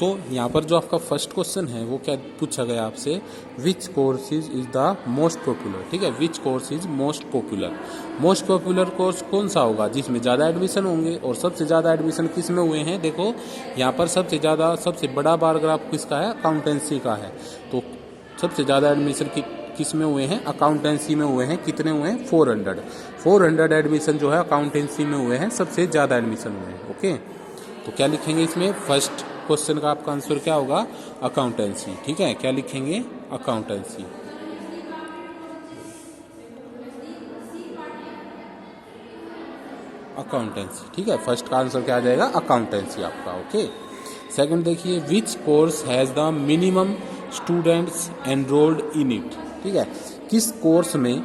यहाँ पर जो आपका फर्स्ट क्वेश्चन है वो क्या पूछा गया आपसे, which course is the most popular. ठीक है, which course is most popular. Most popular course कौन सा होगा, जिसमें ज़्यादा एडमिशन होंगे। और सबसे ज़्यादा एडमिशन किस में हुए हैं, देखो यहाँ पर सबसे बड़ा बार ग्राफ किसका है, अकाउंटेंसी का है। तो सबसे ज़्यादा एडमिशन किस में हुए हैं, अकाउंटेंसी में हुए हैं। कितने हुए हैं, 400 एडमिशन जो है अकाउंटेंसी में हुए हैं, सबसे ज़्यादा एडमिशन हुए हैं। ओके, तो क्या लिखेंगे इसमें, फर्स्ट क्वेश्चन का आपका आंसर क्या होगा, अकाउंटेंसी। ठीक है, क्या लिखेंगे, अकाउंटेंसी। अकाउंटेंसी, ठीक है, फर्स्ट का आंसर क्या आ जाएगा, अकाउंटेंसी आपका। ओके, सेकंड देखिए, which course has the minimum students enrolled in it. ठीक है, किस कोर्स में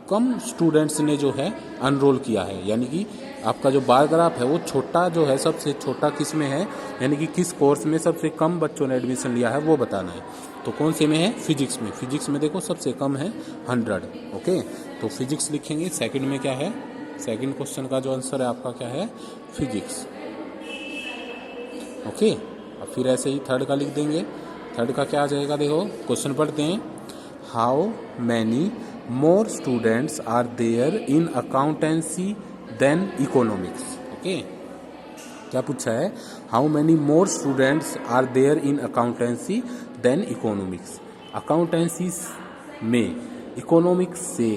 कम स्टूडेंट्स ने जो है अनरोल किया है, यानी कि आपका जो बार ग्राफ है वो छोटा जो है, सबसे छोटा किस में है, यानी कि किस कोर्स में सबसे कम बच्चों ने एडमिशन लिया है वो बताना है। तो कौन से में है, फिजिक्स में। फिजिक्स में देखो सबसे कम है 100। ओके, तो फिजिक्स लिखेंगे। सेकंड में क्या है, सेकंड क्वेश्चन का जो आंसर है आपका क्या है, फिजिक्स। ओके, अब फिर ऐसे ही थर्ड का लिख देंगे। थर्ड का क्या आ जाएगा, देखो क्वेश्चन पढ़ते हैं, how many more students are there in accountancy than economics. Okay, क्या पूछा है, how many more students are there in accountancy than economics. Accountancy में इकोनॉमिक्स से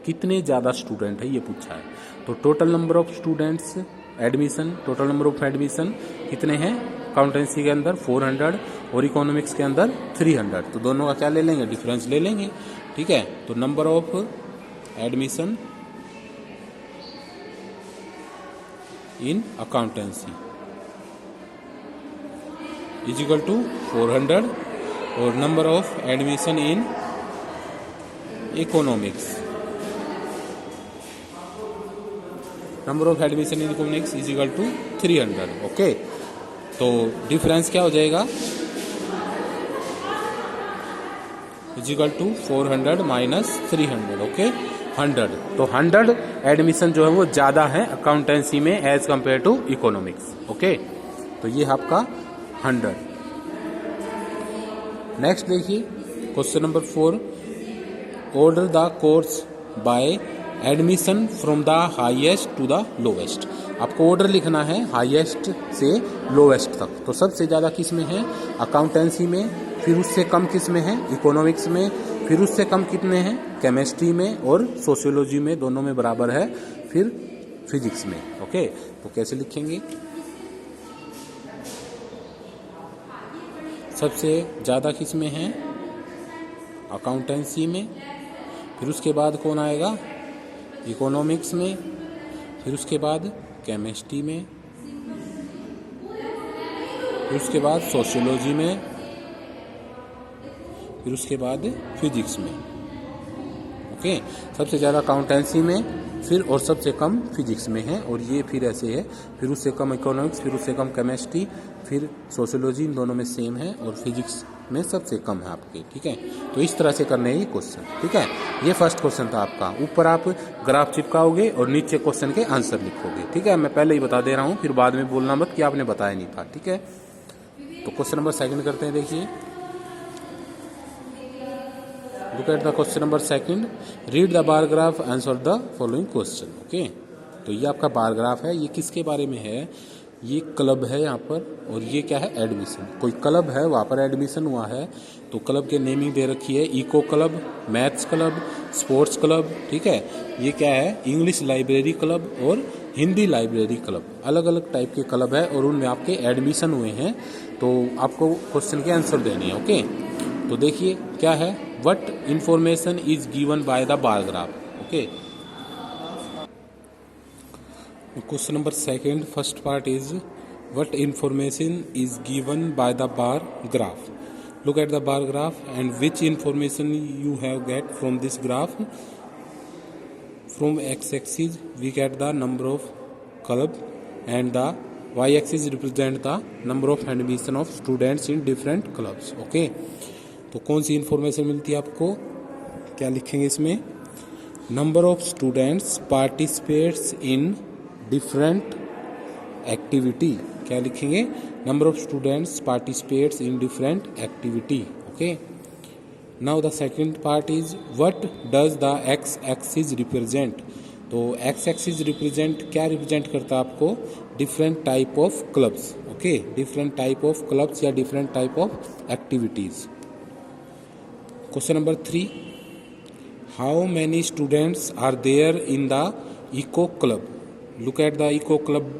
कितने ज़्यादा स्टूडेंट है ये पूछा है। तो total number of students admission, total number of admission कितने हैं अकाउंटेंसी के अंदर, 400, और इकोनॉमिक्स के अंदर 300। तो दोनों का क्या ले लेंगे, डिफरेंस ले लेंगे। ठीक है, तो number of admission in accountancy is equal to 400 और number of admission in economics, number of admission in economics is equal to 300। Okay, तो डिफरेंस क्या हो जाएगा, is equal to 400 minus 300। Okay, 100। तो 100 एडमिशन जो है वो ज़्यादा है अकाउंटेंसी में as compare to economics. Okay, तो ये आपका 100। नेक्स्ट देखिए question number 4, order the course by admission from the highest to the lowest. आपको ऑर्डर लिखना है हाईएस्ट से लोवेस्ट तक। तो सबसे ज़्यादा किस में है, अकाउंटेंसी में, फिर उससे कम किस में है, इकोनॉमिक्स में, फिर उससे कम कितने हैं, केमिस्ट्री में और सोशियोलॉजी में, दोनों में बराबर है, फिर फिजिक्स में। ओके, तो कैसे लिखेंगे, सबसे ज़्यादा किस में है, अकाउंटेंसी में, फिर उसके बाद कौन आएगा, इकोनॉमिक्स में, फिर उसके बाद केमिस्ट्री में, फिर उसके बाद सोशियोलॉजी में, फिर उसके बाद फिजिक्स में। ओके, सबसे ज़्यादा अकाउंटेंसी में, फिर और सबसे कम फिजिक्स में है, और ये फिर ऐसे है, फिर उससे कम इकोनॉमिक्स, फिर उससे कम केमिस्ट्री, फिर सोशियोलॉजी, इन दोनों में सेम है, और फिजिक्स में सबसे कम है आपके। ठीक है, तो इस तरह से करने हैं ये क्वेश्चन। ठीक है, ये फर्स्ट क्वेश्चन था आपका। ऊपर आप ग्राफ चिपकाओगे और नीचे क्वेश्चन के आंसर लिखोगे। ठीक है, मैं पहले ही बता दे रहा हूँ, फिर बाद में बोलना मत कि आपने बताया नहीं था। ठीक है, तो क्वेश्चन नंबर सेकंड करते हैं। देखिए, look at the question number 2, read the bar graph, answer the following question। Okay, तो ये आपका बार ग्राफ है, ये किसके बारे में है, ये क्लब है यहाँ पर, और ये क्या है, एडमिशन। कोई क्लब है, वहाँ पर एडमिशन हुआ है, तो क्लब के नेमिंग दे रखी है, eco club, maths club, sports club. ठीक है, ये क्या है, इंग्लिश लाइब्रेरी क्लब और हिंदी लाइब्रेरी क्लब, अलग अलग टाइप के क्लब है, और उनमें आपके एडमिशन हुए हैं। तो आपको क्वेश्चन के आंसर देने हैं। ओके, तो देखिए क्या है, what information is given by the bar graph. Okay, question number 2, first part is what information is given by the bar graph. Look at the bar graph and which information you have get from this graph. From x axis we get the number of club and the y axis represent the number of admission of students in different clubs. Okay, तो कौन सी information मिलती है आपको, क्या लिखेंगे इसमें, number of students participates in different activity क्या लिखेंगे, number of students participates in different activity. Okay, now the second part is what does the x axis represent. तो एक्स एक्सिस रिप्रेजेंट क्या रिप्रेजेंट करता है आपको, different type of clubs. Okay, different type of clubs या different type of activities. Question number 3, how many students are there in the eco club. Look at the eco club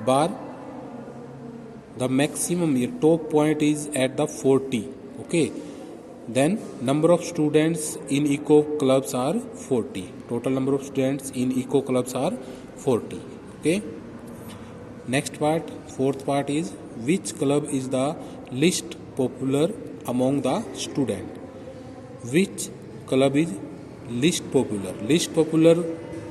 bar, the maximum ये top point is at the 40। Okay, then number of students in eco clubs are 40. Total number of students in eco clubs are 40. Okay, next part, fourth part is which club is the least popular among the student. Which club is least popular? least popular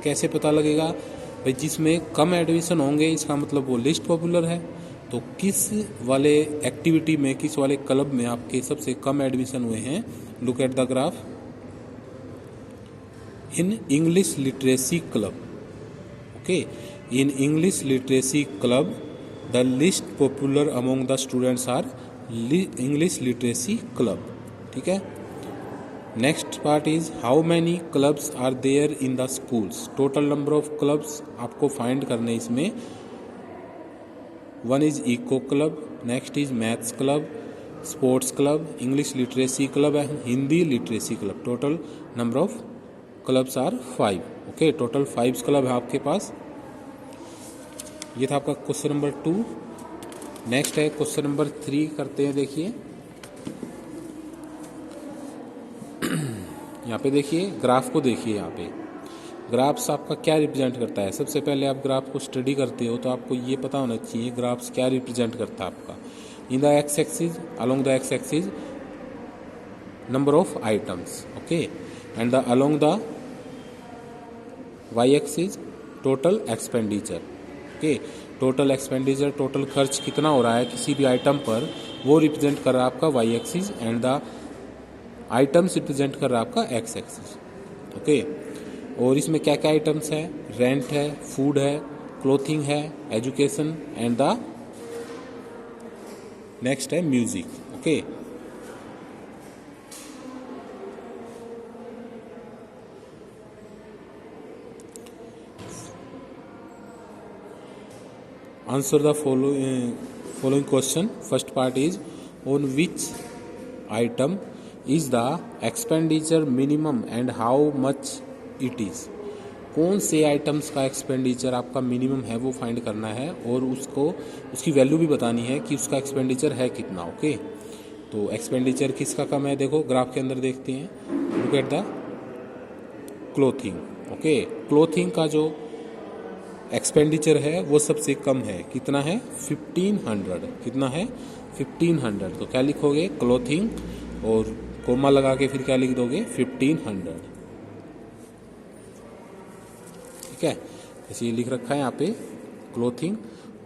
कैसे पता लगेगा भाई, जिसमें कम admission होंगे इसका मतलब वो list popular है। तो किस वाले एक्टिविटी में, किस वाले क्लब में आपके सबसे कम एडमिशन हुए हैं, look at the graph. In English literacy club. Okay, in English literacy club the least popular among the students are English literacy club. ठीक है, next part is how many clubs are there in the schools. Total number of clubs आपको find करने इसमें, one is eco club, next is maths club, sports club, English literacy club and Hindi literacy club. Total number of clubs are 5। Okay, total 5 club है आपके पास। ये था आपका question number 2। Next है question number 3 करते हैं। देखिए यहाँ पे देखिए ग्राफ को, देखिए यहाँ पे ग्राफ्स आपका क्या रिप्रेजेंट करता है। सबसे पहले आप ग्राफ को स्टडी करते हो तो आपको ये पता होना चाहिए ग्राफ्स क्या रिप्रेजेंट करता है आपका। In the x axis, along the x axis number of items. Okay, and the along the y axis total expenditure. Okay, total expenditure, total खर्च कितना हो रहा है किसी भी आइटम पर, वो रिप्रेजेंट कर रहा है आपका y axis, and the items represent कर रहा है आपका एक्स एक्सिस। ओके, और इसमें क्या क्या आइटम्स है, रेंट है, फूड है, क्लोथिंग है, एजुकेशन एंड द नेक्स्ट है music. Okay, answer the following question. First part is on which item is the expenditure minimum and how much it is. कौन से आइटम्स का एक्सपेंडिचर आपका minimum है वो फाइंड करना है, और उसको उसकी वैल्यू भी बतानी है कि उसका एक्सपेंडिचर है कितना। ओके, तो एक्सपेंडिचर किसका कम है, देखो ग्राफ के अंदर देखते हैं। Look at the clothing. Okay, clothing का जो एक्सपेंडिचर है वो सबसे कम है, कितना है 1500। कितना है 1500। तो क्या लिखोगे, क्लोथिंग, और कोमा लगा के फिर क्या लिख दोगे 1500। ठीक है, ऐसे ये लिख रखा है यहाँ पे क्लोथिंग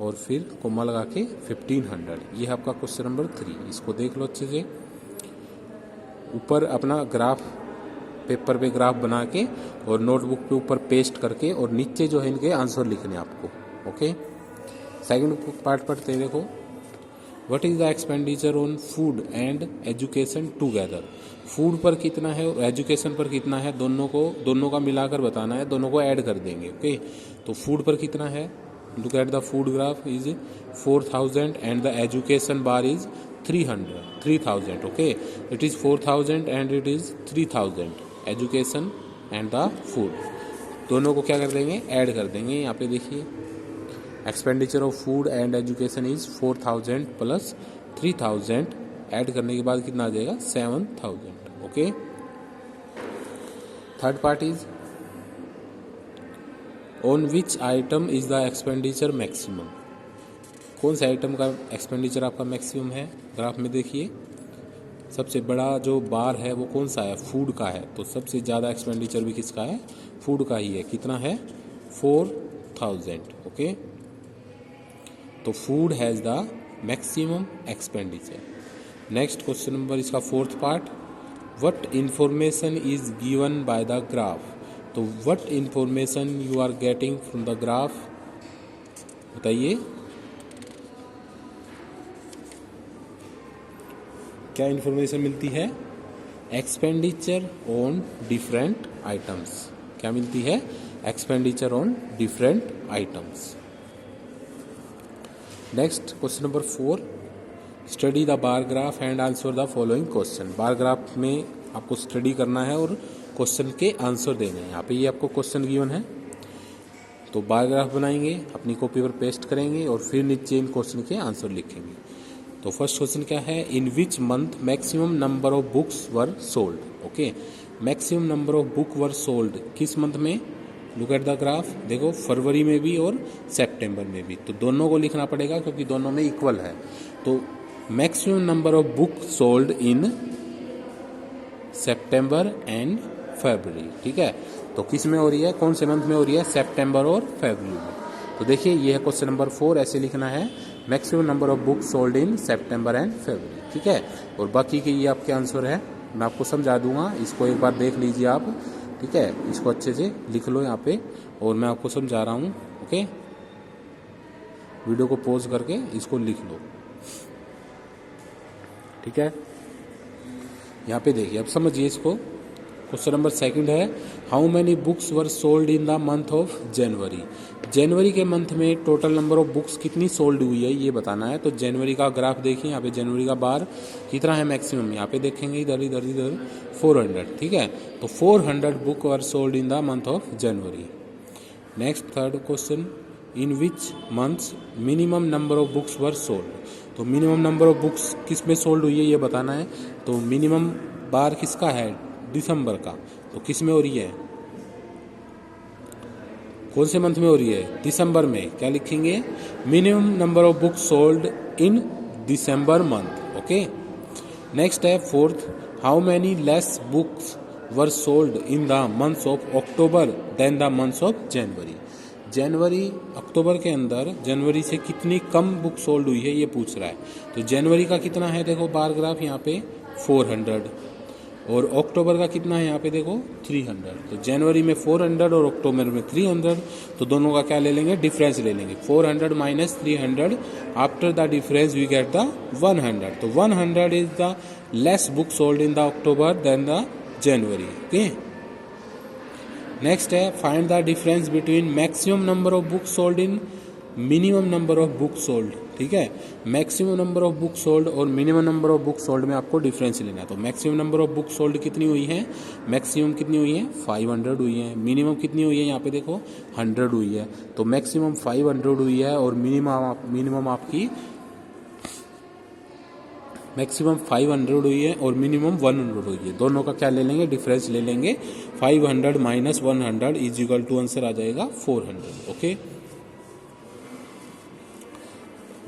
और फिर कोमा लगा के 1500। ये है आपका क्वेश्चन नंबर 3। इसको देख लो अच्छे से। ऊपर अपना ग्राफ, पेपर पे ग्राफ बना के और नोटबुक पे ऊपर पेस्ट करके, और नीचे जो है इनके आंसर लिखने आपको। ओके, सेकंड पार्ट पढ़ते हैं। देखो, what is the expenditure on food and education together. Food पर कितना है और एजुकेशन पर कितना है, दोनों का मिलाकर बताना है, दोनों को ऐड कर देंगे। ओके, तो फूड पर कितना है, look at the food graph is 4000 and the education bar is 3000। Okay, it is 4000 and it is 3000 education and the food. दोनों को क्या कर देंगे, ऐड कर देंगे। यहाँ पे देखिए expenditure of food and education is 4000 plus 3000, add करने के बाद कितना आ जाएगा 7000। Okay, third part is on which item is the expenditure maximum. कौन से आइटम का एक्सपेंडिचर आपका मैक्सिमम है, ग्राफ में देखिए सबसे बड़ा जो बार है वो कौन सा है, फूड का है। तो सबसे ज़्यादा एक्सपेंडिचर भी किसका है, फूड का ही है। कितना है 4000। ओके, तो food has the maximum expenditure. Next question number इसका fourth part, what information is given by the graph. तो what information you are getting from the graph, बताइए। क्या इन्फॉर्मेशन मिलती है? Expenditure on different items. क्या मिलती है? Expenditure on different items. Next question number 4, study the bar graph and answer the following question. Bar graph में आपको study करना है और क्वेश्चन के आंसर देने हैं। यहाँ पे ये आपको क्वेश्चन गिवन है, तो बार ग्राफ बनाएंगे, अपनी कॉपी पर पेस्ट करेंगे और फिर नीचे इन क्वेश्चन के आंसर लिखेंगे। तो फर्स्ट क्वेश्चन क्या है? In which month maximum number of books were sold. Okay, maximum number of book were sold किस मंथ में? लुक एट द ग्राफ, देखो फरवरी में भी और सितंबर में भी, तो दोनों को लिखना पड़ेगा क्योंकि दोनों में इक्वल है। तो maximum number of book sold in September and February. ठीक है, तो किस में हो रही है, कौन से मंथ में हो रही है? सितंबर और फरवरी में। तो देखिए ये है क्वेश्चन नंबर 4, ऐसे लिखना है maximum number of book sold in September and February. ठीक है, और बाकी के ये आपके आंसर है, मैं आपको समझा दूंगा, इसको एक बार देख लीजिए आप। ठीक है, इसको अच्छे से लिख लो यहाँ पे और मैं आपको समझा रहा हूँ। ओके, वीडियो को पॉज करके इसको लिख लो। ठीक है, यहाँ पे देखिए, अब समझिए इसको। क्वेश्चन नंबर 2 है, how many books were sold in the month of January. जनवरी के मंथ में टोटल नंबर ऑफ बुक्स कितनी सोल्ड हुई है ये बताना है। तो जनवरी का ग्राफ देखिए, यहाँ पे जनवरी का बार कितना है मैक्सिमम, यहाँ पे देखेंगे इधर 400। ठीक है, तो 400 book were sold in the month of January. Next third question, in which months minimum number of books were sold. तो मिनिमम नंबर ऑफ बुक्स किस में सोल्ड हुई है ये बताना है। तो मिनिमम बार किसका है? दिसंबर का। तो किस में हो रही है, कौन से मंथ में हो रही है? दिसंबर में। क्या लिखेंगे? Minimum number of books sold in December month. Okay, next है 4th, how many less books were sold in the months of October than the months of January. जनवरी अक्टूबर के अंदर जनवरी से कितनी कम बुक सोल्ड हुई है ये पूछ रहा है। तो जनवरी का कितना है, देखो बार ग्राफ यहाँ पे 400, और अक्टूबर का कितना है यहाँ पे देखो 300। तो जनवरी में 400 और अक्टूबर में 300, तो दोनों का क्या ले लेंगे? डिफरेंस ले लेंगे। 400 minus 300, after the difference we get the 100। तो 100 is the less book sold in the October than the January. Okay, next है, find the difference between maximum number of book sold in minimum number of book sold. ठीक है, maximum number of book sold और minimum number of book sold में आपको difference लेना है। तो maximum number of book sold कितनी हुई है? मैक्सिमम कितनी हुई है? 500 हुई है। मिनिमम कितनी हुई है? यहाँ पे देखो 100 हुई है। तो मैक्सिमम 500 हुई है और मिनिमम आपकी मैक्सिमम 500 हुई है और मिनिमम 100 हुई है। दोनों का क्या ले लेंगे? डिफरेंस ले लेंगे। 500 minus 100 is equal to answer आ जाएगा 400। Okay,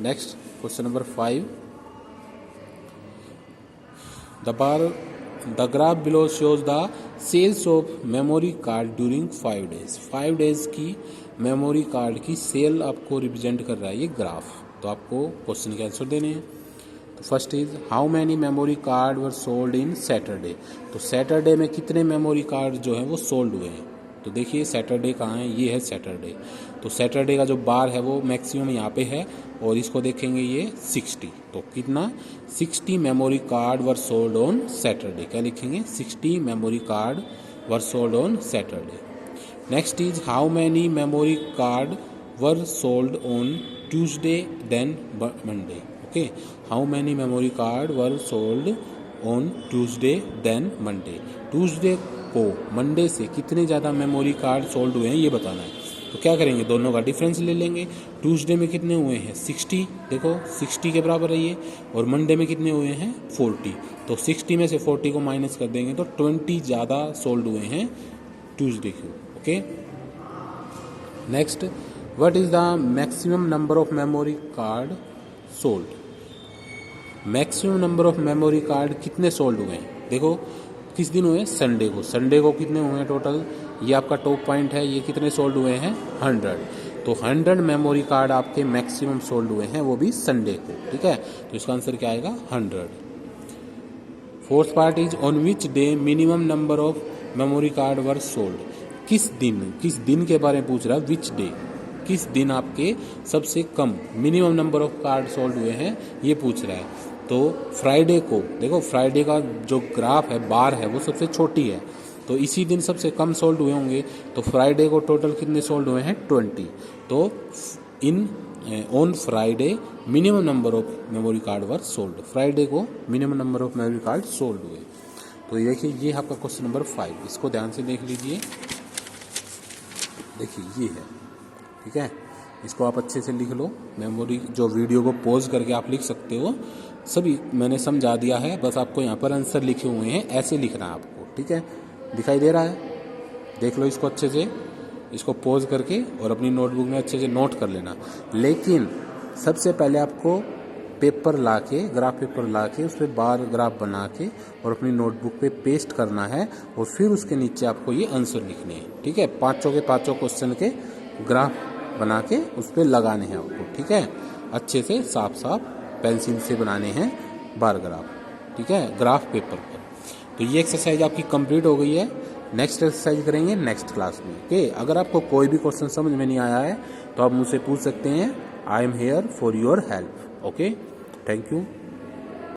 next question number 5, the graph below shows the sales of memory card during 5 days. 5 days की मेमोरी कार्ड की सेल आपको रिप्रेजेंट कर रहा है ये ग्राफ। तो आपको क्वेश्चन के आंसर देने हैं। तो first is, how many memory card were sold in Saturday. तो सैटरडे में कितने मेमोरी कार्ड जो है वो सोल्ड हुए हैं। तो देखिए सैटरडे कहाँ है, ये है सैटरडे। तो सैटरडे का जो बार है वो मैक्सिमम यहाँ पे है और इसको देखेंगे ये 60। तो कितना? 60 memory card were sold on Saturday. क्या लिखेंगे? 60 memory card were sold on Saturday. Next is, how many memory card were sold on Tuesday than Monday. Okay, how many memory card were sold on Tuesday than Monday. Tuesday को Monday से कितने ज़्यादा memory card sold हुए हैं ये बताना है। तो क्या करेंगे? दोनों का डिफरेंस ले लेंगे। ट्यूसडे में कितने हुए हैं? 60, देखो 60 के बराबर है ये, और मंडे में कितने हुए हैं? 40। तो 60 में से 40 को माइनस कर देंगे तो 20 ज़्यादा सोल्ड हुए हैं ट्यूसडे को। Okay, next, what is the maximum number of memory card sold. Maximum number of memory card कितने सोल्ड हुए हैं? देखो किस दिन हुए? संडे को। संडे को कितने हुए हैं टोटल? ये आपका टॉप पॉइंट है, ये कितने सोल्ड हुए हैं? 100। तो 100 मेमोरी कार्ड आपके मैक्सिमम सोल्ड हुए हैं, वो भी संडे को। ठीक है, तो इसका आंसर क्या आएगा? 100। Fourth part is, on which day minimum number of memory card were sold. किस दिन के बारे में पूछ रहा है, विच डे, किस दिन आपके सबसे कम minimum number of card sold हुए हैं ये पूछ रहा है। तो फ्राइडे को देखो, फ्राइडे का जो ग्राफ है, बार है, वो सबसे छोटी है, तो इसी दिन सबसे कम सोल्ड हुए होंगे। तो फ्राइडे को टोटल कितने सोल्ड हुए हैं? 20। तो in on Friday minimum number of memory card were sold, Friday को minimum number of memory card sold हुए। तो देखिए ये आपका क्वेश्चन नंबर 5, इसको ध्यान से देख लीजिए। देखिए ये है, ठीक है, इसको आप अच्छे से लिख लो। मेमोरी जो वीडियो को पॉज करके आप लिख सकते हो, सभी मैंने समझा दिया है, बस आपको यहाँ पर आंसर लिखे हुए हैं, ऐसे लिखना है आपको, ठीक है। दिखाई दे रहा है? देख लो इसको अच्छे से, इसको पॉज करके और अपनी नोटबुक में अच्छे से नोट कर लेना। लेकिन सबसे पहले आपको पेपर ला के, ग्राफ पेपर ला के उस पर बार ग्राफ बना के और अपनी नोटबुक पे पेस्ट करना है, और फिर उसके नीचे आपको ये आंसर लिखने हैं, ठीक है। पाँचों के पाँचों क्वेश्चन के ग्राफ बना के उस पर लगाने हैं आपको, ठीक है। अच्छे से साफ साफ पेंसिल से बनाने हैं बार ग्राफ, ठीक है, ग्राफ पेपर पर। तो ये एक्सरसाइज आपकी कंप्लीट हो गई है। नेक्स्ट एक्सरसाइज करेंगे नेक्स्ट क्लास में, ओके। अगर आपको कोई भी क्वेश्चन समझ में नहीं आया है तो आप मुझसे पूछ सकते हैं। I am here for your help, okay. Thank you.